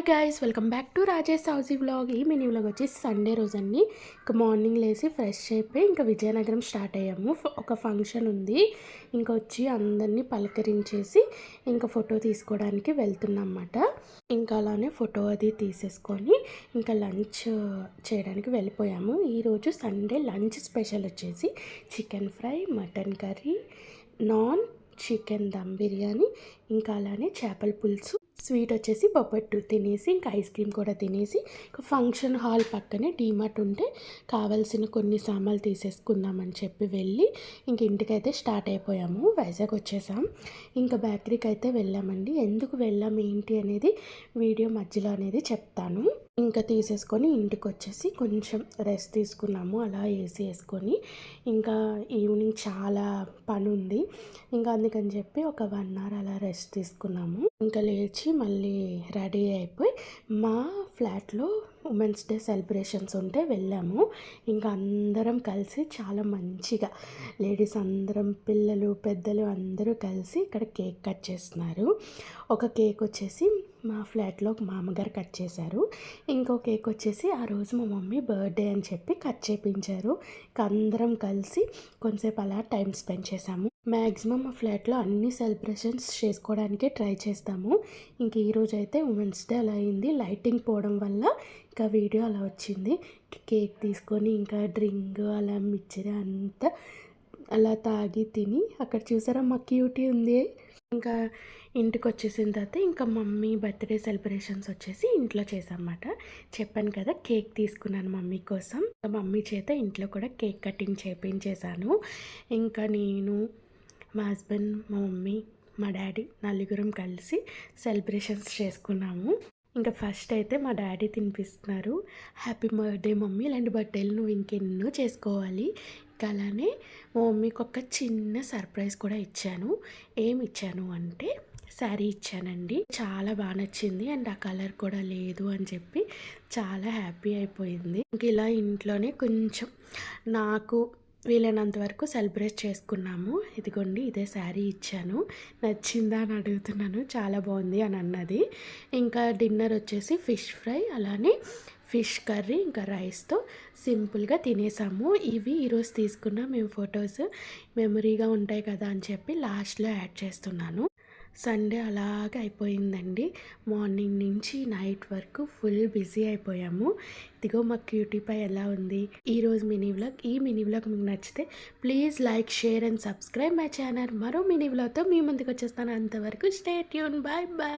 Guys welcome back to Rajesh housie vlog. ఈ mini vlog వచ్చి Sunday రోజండి. ఇంకా మార్నింగ్ లేసి ఫ్రెష్ అయిపోయి ఇంకా విజయనగరం స్టార్ట్ అయ్యాము. ఒక ఫంక్షన్ ఉంది, ఇంకా వచ్చి అందరినీ పలకరించేసి ఇంకా ఫోటో తీసుకోవడానికి వెళ్తున్నాం అన్నమాట. ఇంకా అలానే ఫోటో అది తీసేసుకొని ఇంకా లంచ్ చేయడానికి వెళ్ళిపోయాము. ఈరోజు సండే లంచ్ స్పెషల్ వచ్చేసి chicken fry, mutton curry, naan, chicken dum biryani, ఇంకా అలానే చేపల పులుసు, స్వీట్ వచ్చేసి బొబ్బట్టు తినేసి ఇంకా ఐస్ క్రీమ్ కూడా తినేసి ఇంకా ఫంక్షన్ హాల్ పక్కనే డీమార్ట్ ఉంటే కావాల్సిన కొన్ని సామాన్లు తీసేసుకుందామని చెప్పి వెళ్ళి ఇంక ఇంటికైతే స్టార్ట్ అయిపోయాము. వైజాగ్ వచ్చేసాం. ఇంకా బేకరీకి అయితే వెళ్ళామండి. ఎందుకు వెళ్ళాం ఏంటి అనేది వీడియో మధ్యలో అనేది చెప్తాను. ఇంకా తీసేసుకొని ఇంటికి వచ్చేసి కొంచెం రెస్ట్ తీసుకున్నాము. అలా ఏసీ వేసుకొని ఇంకా ఈవినింగ్ చాలా పని ఉంది, ఇంకా అందుకని చెప్పి ఒక 1 అవర్ అలా రెస్ట్ తీసుకున్నాము. ఇంకా లేచి మళ్ళీ రెడీ అయిపోయి మా ఫ్లాట్లో ఉమెన్స్ డే సెలబ్రేషన్స్ ఉంటే వెళ్ళాము. ఇంకా అందరం కలిసి చాలా మంచిగా లేడీస్ అందరం, పిల్లలు పెద్దలు అందరూ కలిసి ఇక్కడ కేక్ కట్ చేస్తున్నారు. ఒక కేక్ వచ్చేసి మా ఫ్లాట్లో ఒక మామగారు కట్ చేశారు. ఇంకో కేక్ వచ్చేసి ఆ రోజు మా మమ్మీ బర్త్డే అని చెప్పి కట్ చేయించారు. ఇంకా అందరం కలిసి కొంచెంసేపు అలా టైం స్పెండ్ చేసాము. మ్యాక్సిమం మా ఫ్లాట్లో అన్ని సెలబ్రేషన్స్ చేసుకోవడానికే ట్రై చేస్తాము. ఇంక ఈరోజు అయితే ఉమెన్స్ డే అలా అయింది. లైటింగ్ పోవడం వల్ల ఇంకా వీడియో అలా వచ్చింది. కేక్ తీసుకొని ఇంకా డ్రింక్ అలా మిక్చర్ అంతా అలా తాగి తిని అక్కడ చూసారా మా క్యూటీ ఉంది. ఇంకా ఇంటికి వచ్చేసిన తర్వాత ఇంకా మమ్మీ బర్త్డే సెలబ్రేషన్స్ వచ్చేసి ఇంట్లో చేసామన్నమాట. చెప్పాను కదా, కేక్ తీసుకున్నాను మమ్మీ కోసం. మమ్మీ చేత ఇంట్లో కూడా కేక్ కటింగ్ చేయించేసాను. ఇంకా నేను, మా హస్బెండ్, మా మమ్మీ, మా డాడీ నలుగురం కలిసి సెలబ్రేషన్స్ చేసుకున్నాము. ఇంకా ఫస్ట్ అయితే మా డాడీ తినిపిస్తున్నారు. హ్యాపీ బర్త్డే మమ్మీ, ఇలాంటి బర్త్డేలు నువ్వు ఇంకెన్నో చేసుకోవాలి. ఇంకా అలానే మా మమ్మీకి ఒక చిన్న సర్ప్రైజ్ కూడా ఇచ్చాను. ఏమి ఇచ్చాను అంటే శారీ ఇచ్చానండి. చాలా బాగా నచ్చింది అండ్ ఆ కలర్ కూడా లేదు అని చెప్పి చాలా హ్యాపీ అయిపోయింది. ఇంక ఇలా ఇంట్లోనే కొంచెం నాకు వీలైనంత వరకు సెలబ్రేట్ చేసుకున్నాము. ఇదిగోండి, ఇదే శారీ ఇచ్చాను, నచ్చిందా అని అడుగుతున్నాను. చాలా బాగుంది అని అన్నది. ఇంకా డిన్నర్ వచ్చేసి ఫిష్ ఫ్రై, అలానే ఫిష్ కర్రీ, ఇంకా రైస్తో సింపుల్గా తినేసాము. ఇవి ఈరోజు తీసుకున్న మేము ఫొటోస్ మెమరీగా ఉంటాయి కదా అని చెప్పి లాస్ట్లో యాడ్ చేస్తున్నాను. సండే అలాగే అయిపోయిందండి. మార్నింగ్ నుంచి నైట్ వరకు ఫుల్ బిజీ అయిపోయాము. ఇదిగో మా క్యూటీ పై ఎలా ఉంది ఈరోజు మినీ వ్లాగ్. ఈ మినీ వ్లాగ్ మీకు నచ్చితే please like, share and subscribe my channel. మరో మినీ వ్లాగ్తో మీ ముందుకు వచ్చేస్తాను. అంతవరకు స్టే ట్యూన్. Bye bye.